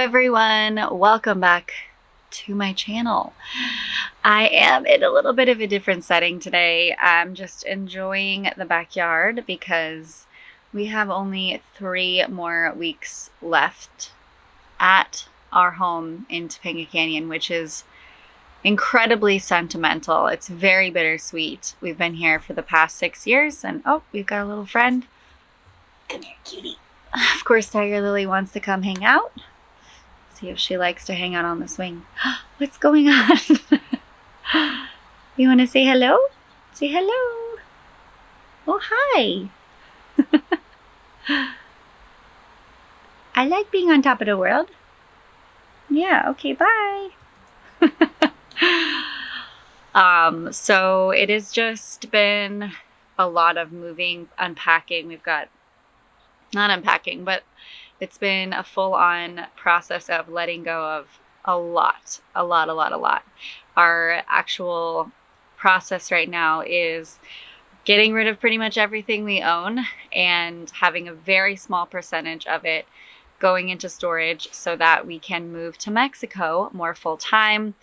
everyone, welcome back to my channel. I am in a little bit of a different setting today. I'm just enjoying the backyard because we have only 3 more weeks left at our home in Topanga Canyon, which is incredibly sentimental. It's very bittersweet. We've been here for the past 6 years, and oh, we've got a little friend. Come here, cutie. Of course, Tiger Lily wants to come hang out. See if she likes to hang out on the swing. What's going on? You want to say hello? Say hello. Oh, hi. I like being on top of the world. Yeah, okay, bye. So it has just been a lot of moving, unpacking. We've got, not unpacking, but it's been a full-on process of letting go of a lot. Our actual process right now is getting rid of pretty much everything we own and having a very small percentage of it going into storage so that we can move to Mexico more full-time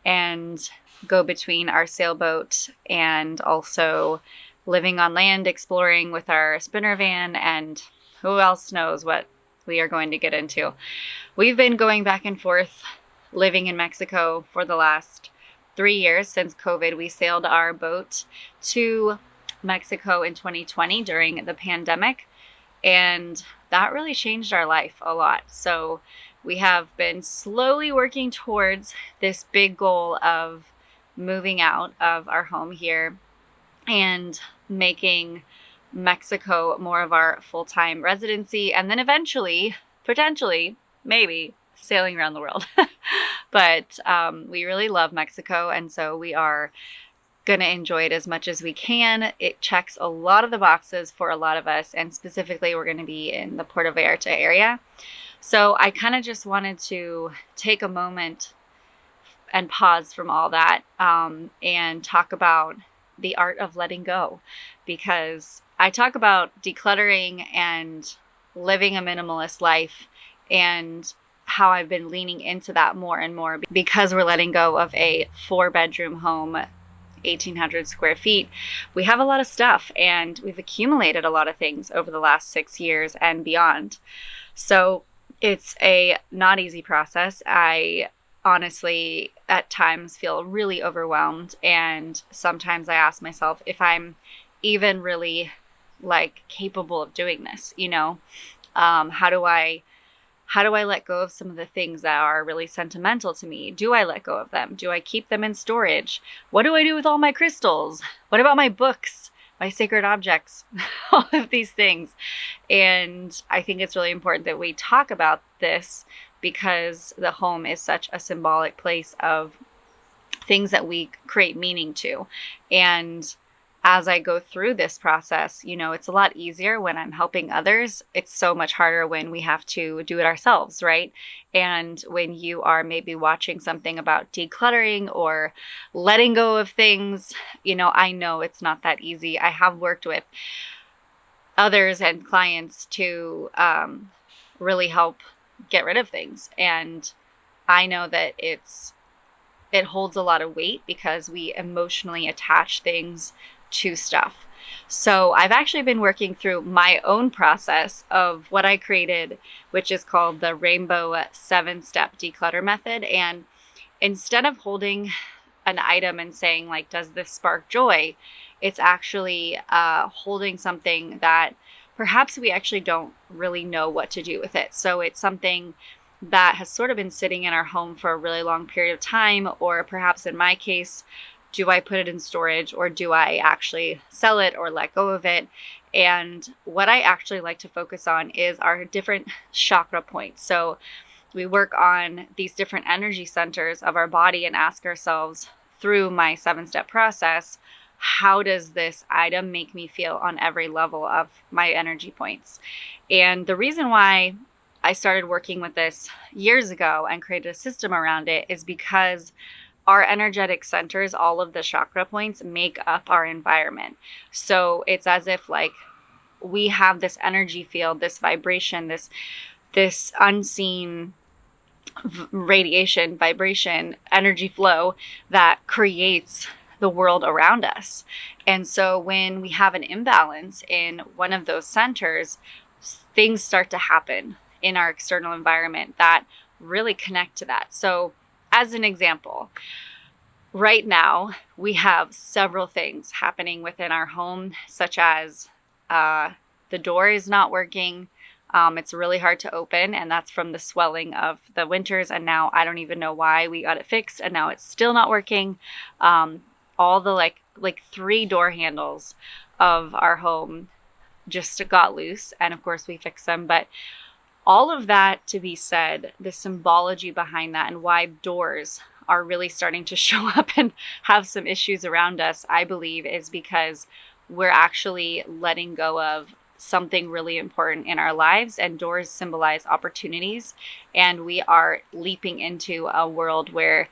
and go between our sailboat and also living on land, exploring with our spinner van, and who else knows what we are going to get into. We've been going back and forth living in Mexico for the last 3 years since COVID. We sailed our boat to Mexico in 2020 during the pandemic, and that really changed our life a lot. So we have been slowly working towards this big goal of moving out of our home here and making Mexico more of our full-time residency, and then eventually, potentially, maybe sailing around the world. But we really love Mexico, and so we are gonna enjoy it as much as we can. It checks a lot of the boxes for a lot of us, and specifically we're gonna be in the Puerto Vallarta area. So I kind of just wanted to take a moment and pause from all that and talk about the art of letting go, because I talk about decluttering and living a minimalist life and how I've been leaning into that more and more because we're letting go of a 4-bedroom home, 1,800 square feet. We have a lot of stuff and we've accumulated a lot of things over the last 6 years and beyond. So it's a not easy process. I honestly at times feel really overwhelmed, and sometimes I ask myself if I'm even really capable of doing this, how do I let go of some of the things that are really sentimental to me? Do I let go of them? Do I keep them in storage? What do I do with all my crystals? What about my books, my sacred objects, all of these things? And I think it's really important that we talk about this because the home is such a symbolic place of things that we create meaning to. And as I go through this process, it's a lot easier when I'm helping others. It's so much harder when we have to do it ourselves, right? And when you are maybe watching something about decluttering or letting go of things, I know it's not that easy. I have worked with others and clients to really help get rid of things. And I know that it holds a lot of weight because we emotionally attach things to stuff. So I've actually been working through my own process of what I created, which is called the Rainbow 7-Step Declutter Method. And instead of holding an item and saying, does this spark joy? It's actually holding something that perhaps we actually don't really know what to do with it. So it's something that has sort of been sitting in our home for a really long period of time, or perhaps in my case, do I put it in storage or do I actually sell it or let go of it? And what I actually like to focus on is our different chakra points. So we work on these different energy centers of our body and ask ourselves through my 7-step process, how does this item make me feel on every level of my energy points? And the reason why I started working with this years ago and created a system around it is because our energetic centers, all of the chakra points, make up our environment. So it's as if we have this energy field, this vibration, this unseen radiation, vibration, energy flow that creates the world around us. And so when we have an imbalance in one of those centers, things start to happen in our external environment that really connect to that. So as an example, right now we have several things happening within our home, such as the door is not working. It's really hard to open, and that's from the swelling of the winters. And now I don't even know why we got it fixed, and now it's still not working. All the like 3 door handles of our home just got loose, and of course we fixed them. But all of that to be said, the symbology behind that and why doors are really starting to show up and have some issues around us, I believe, is because we're actually letting go of something really important in our lives, and doors symbolize opportunities, and we are leaping into a world where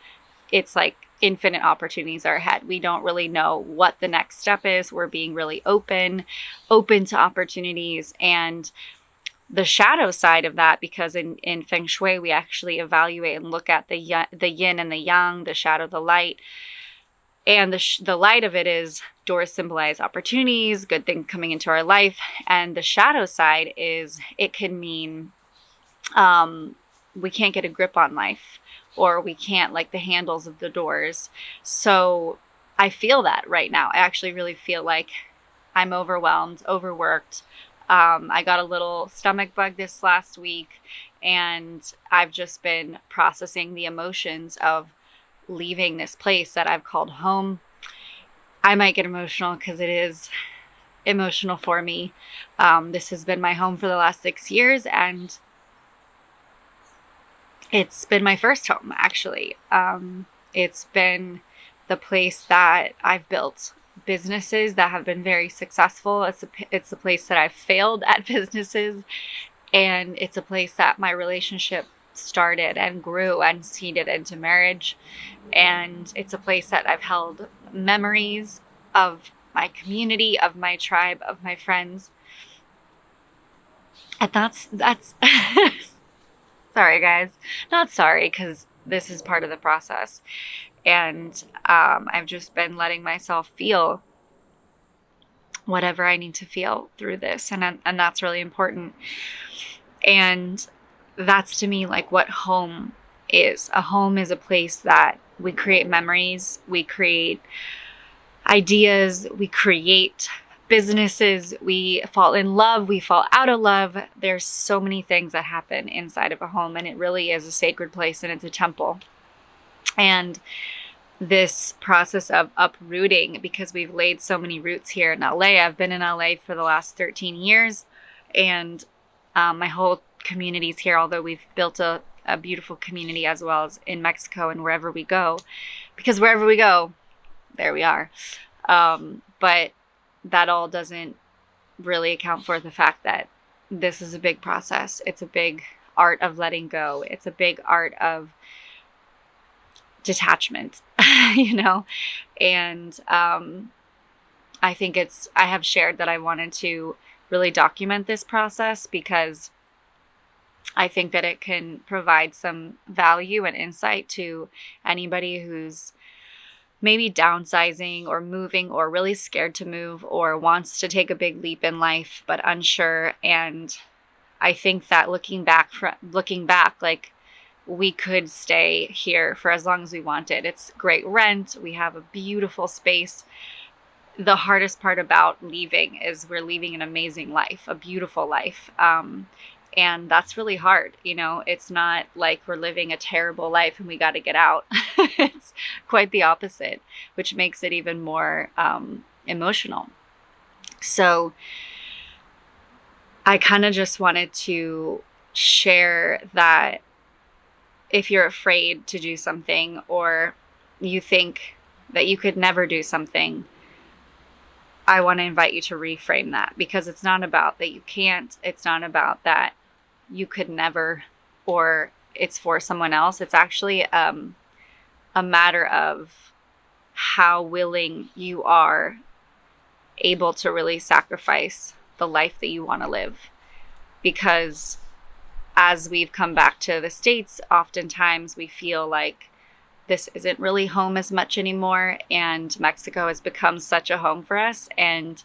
it's like infinite opportunities are ahead. We don't really know what the next step is. We're being really open to opportunities. And the shadow side of that, because in Feng Shui, we actually evaluate and look at the yin and the yang, the shadow, the light. And the light of it is doors symbolize opportunities, good things coming into our life. And the shadow side is, it can mean we can't get a grip on life, or we can't like the handles of the doors. So I feel that right now. I actually really feel like I'm overwhelmed, overworked. I got a little stomach bug this last week, and I've just been processing the emotions of leaving this place that I've called home. I might get emotional because it is emotional for me. This has been my home for the last 6 years, and it's been my first home, actually. It's been the place that I've built businesses that have been very successful. It's a place that I've failed at businesses, and it's a place that my relationship started and grew and seeded into marriage. And it's a place that I've held memories of my community, of my tribe, of my friends. And that's sorry guys, not sorry, because this is part of the process. And I've just been letting myself feel whatever I need to feel through this, and that's really important. And that's to me like what home is. A home is a place that we create memories, we create ideas, we create businesses, we fall in love, we fall out of love. There's so many things that happen inside of a home, and it really is a sacred place, and it's a temple. And this process of uprooting, because we've laid so many roots here in LA. I've been in LA for the last 13 years, and my whole community's here, although we've built a beautiful community as well as in Mexico and wherever we go, because wherever we go, there we are. But that all doesn't really account for the fact that this is a big process. It's a big art of letting go. It's a big art of detachment, and I think I have shared that I wanted to really document this process, because I think that it can provide some value and insight to anybody who's maybe downsizing or moving, or really scared to move, or wants to take a big leap in life but unsure. And I think that looking back, like, we could stay here for as long as we wanted. It's great rent. We have a beautiful space. The hardest part about leaving is we're leaving an amazing life, a beautiful life. And that's really hard. It's not like we're living a terrible life and we got to get out. It's quite the opposite, which makes it even more emotional. So I kind of just wanted to share that if you're afraid to do something, or you think that you could never do something, I want to invite you to reframe that, because it's not about that you can't. It's not about that you could never, or it's for someone else. It's actually a matter of how willing you are able to really sacrifice the life that you want to live. Because as we've come back to the States, oftentimes we feel like this isn't really home as much anymore. And Mexico has become such a home for us. And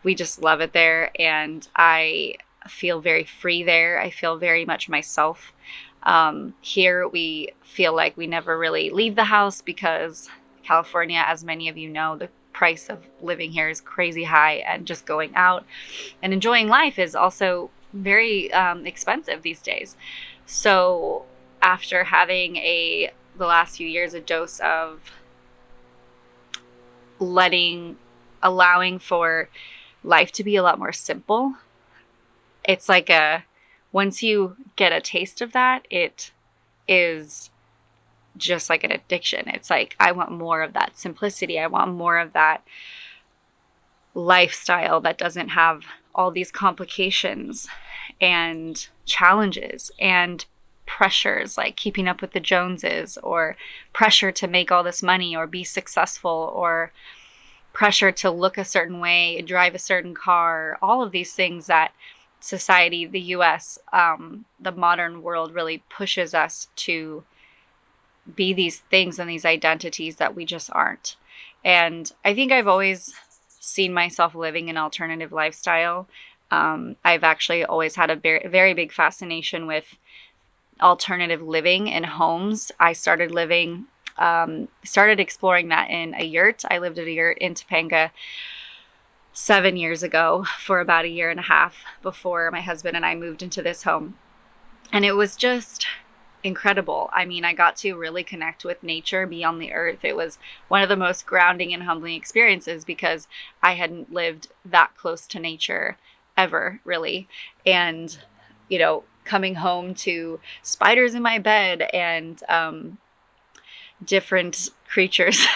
we just love it there. And I feel very free there. I feel very much myself. Here we feel like we never really leave the house because California, as many of you know, the price of living here is crazy high, and just going out and enjoying life is also very expensive these days. So after having the last few years, a dose of allowing for life to be a lot more simple, it's like once you get a taste of that, it is just like an addiction. It's like, I want more of that simplicity. I want more of that lifestyle that doesn't have all these complications and challenges and pressures, like keeping up with the Joneses, or pressure to make all this money or be successful, or pressure to look a certain way, drive a certain car, all of these things that society, the US, the modern world really pushes us to be these things and these identities that we just aren't. And I think I've always seen myself living an alternative lifestyle. I've actually always had a very, very big fascination with alternative living in homes. I started exploring that in a yurt. I lived at a yurt in Topanga 7 years ago for about a year and a half before my husband and I moved into this home. And it was just incredible. I mean, I got to really connect with nature, be on the earth. It was one of the most grounding and humbling experiences because I hadn't lived that close to nature ever, really. And, coming home to spiders in my bed and different creatures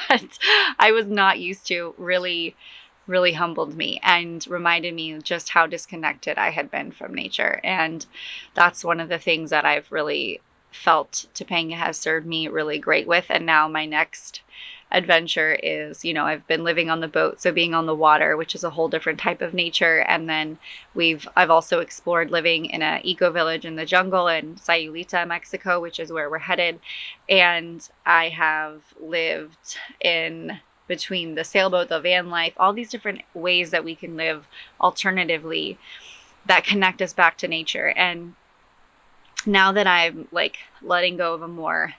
that I was not used to really humbled me and reminded me just how disconnected I had been from nature. And that's one of the things that I've really felt Topanga has served me really great with. And now my next adventure is, I've been living on the boat, so being on the water, which is a whole different type of nature. And then I've also explored living in an eco village in the jungle in Sayulita, Mexico, which is where we're headed. And I have lived in between the sailboat, the van life, all these different ways that we can live alternatively that connect us back to nature. And now that I'm letting go of a more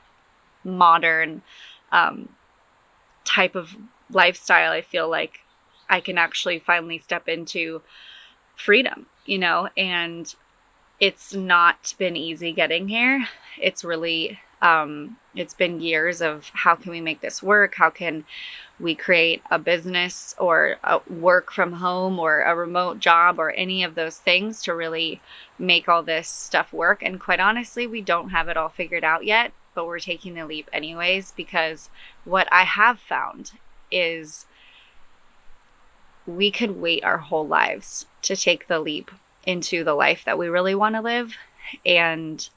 modern type of lifestyle, I feel like I can actually finally step into freedom, and it's not been easy getting here. It's really, it's been years of how can we make this work? How can we create a business or a work from home or a remote job or any of those things to really make all this stuff work? And quite honestly, we don't have it all figured out yet, but we're taking the leap anyways, because what I have found is we could wait our whole lives to take the leap into the life that we really want to live. And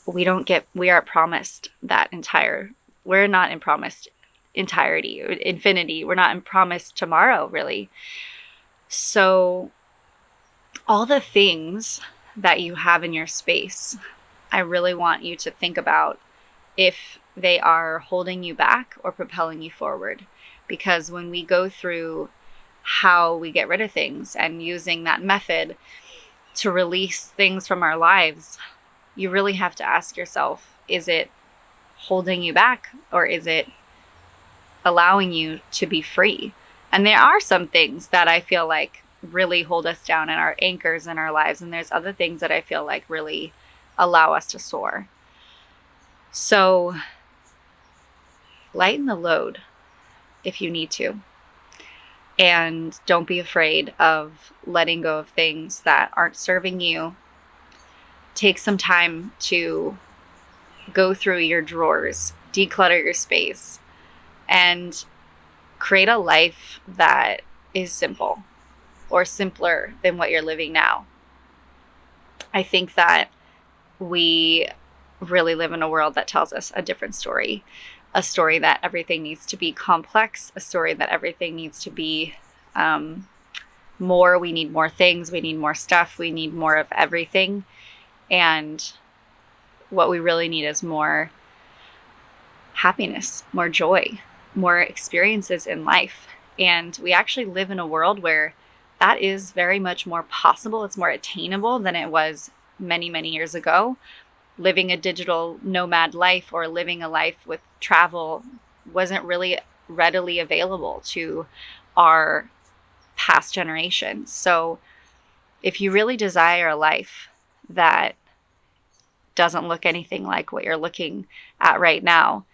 we aren't promised we're not in promised entirety, infinity. We're not in promised tomorrow, really. So all the things that you have in your space, I really want you to think about if they are holding you back or propelling you forward. Because when we go through how we get rid of things and using that method to release things from our lives, you really have to ask yourself, is it holding you back or is it allowing you to be free? And there are some things that I feel like really hold us down and are anchors in our lives. And there's other things that I feel like really allow us to soar. So lighten the load if you need to. And don't be afraid of letting go of things that aren't serving you. Take some time to go through your drawers, declutter your space, and create a life that is simple or simpler than what you're living now. I think that we really live in a world that tells us a different story, a story that everything needs to be complex, a story that everything needs to be more. We need more things. We need more stuff. We need more of everything. And what we really need is more happiness, more joy, more experiences in life. And we actually live in a world where that is very much more possible. It's more attainable than it was many, many years ago. Living a digital nomad life or living a life with travel wasn't really readily available to our past generations. So if you really desire a life that doesn't look anything like what you're looking at right now,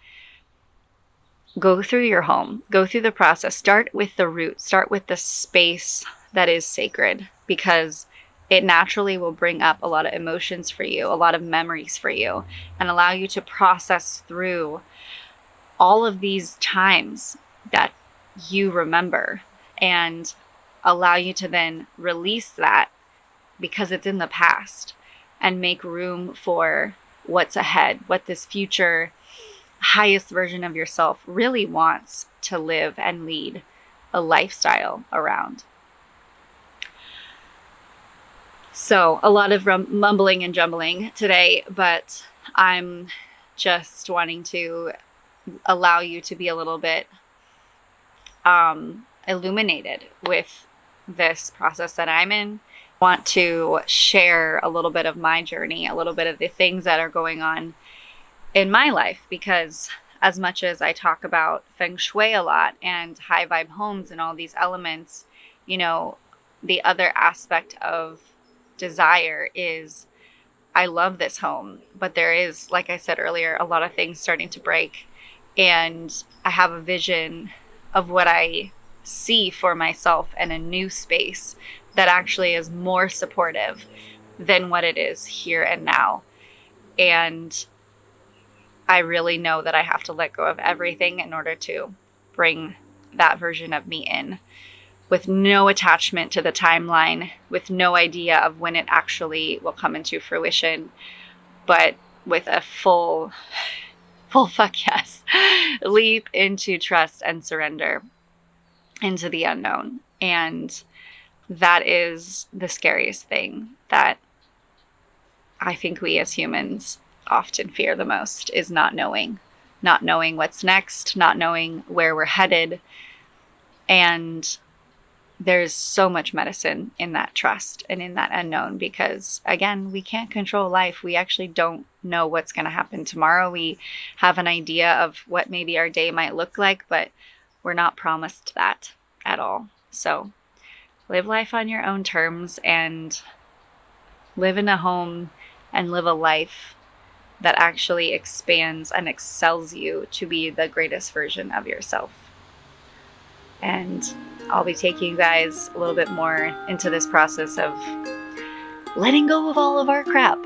go through your home, go through the process, start with the root, start with the space that is sacred, because it naturally will bring up a lot of emotions for you, a lot of memories for you, and allow you to process through all of these times that you remember, and allow you to then release that because it's in the past, and make room for what's ahead, what this future highest version of yourself really wants to live and lead a lifestyle around. So a lot of mumbling and jumbling today, but I'm just wanting to allow you to be a little bit illuminated with this process that I'm in. I want to share a little bit of my journey, a little bit of the things that are going on in my life, because as much as I talk about Feng Shui a lot and high vibe homes and all these elements, you know, the other aspect of desire is I love this home, but there is, like I said earlier, a lot of things starting to break, and I have a vision of what I see for myself in a new space that actually is more supportive than what it is here and now. And I really know that I have to let go of everything in order to bring that version of me in, with no attachment to the timeline, with no idea of when it actually will come into fruition, but with a full fuck yes, leap into trust and surrender into the unknown. And that is the scariest thing that I think we as humans often fear the most, is not knowing what's next, not knowing where we're headed. And there's so much medicine in that trust and in that unknown, because again, we can't control life. We actually don't know what's going to happen tomorrow. We have an idea of what maybe our day might look like, but we're not promised that at all. So live life on your own terms and live in a home and live a life that actually expands and excels you to be the greatest version of yourself. And I'll be taking you guys a little bit more into this process of letting go of all of our crap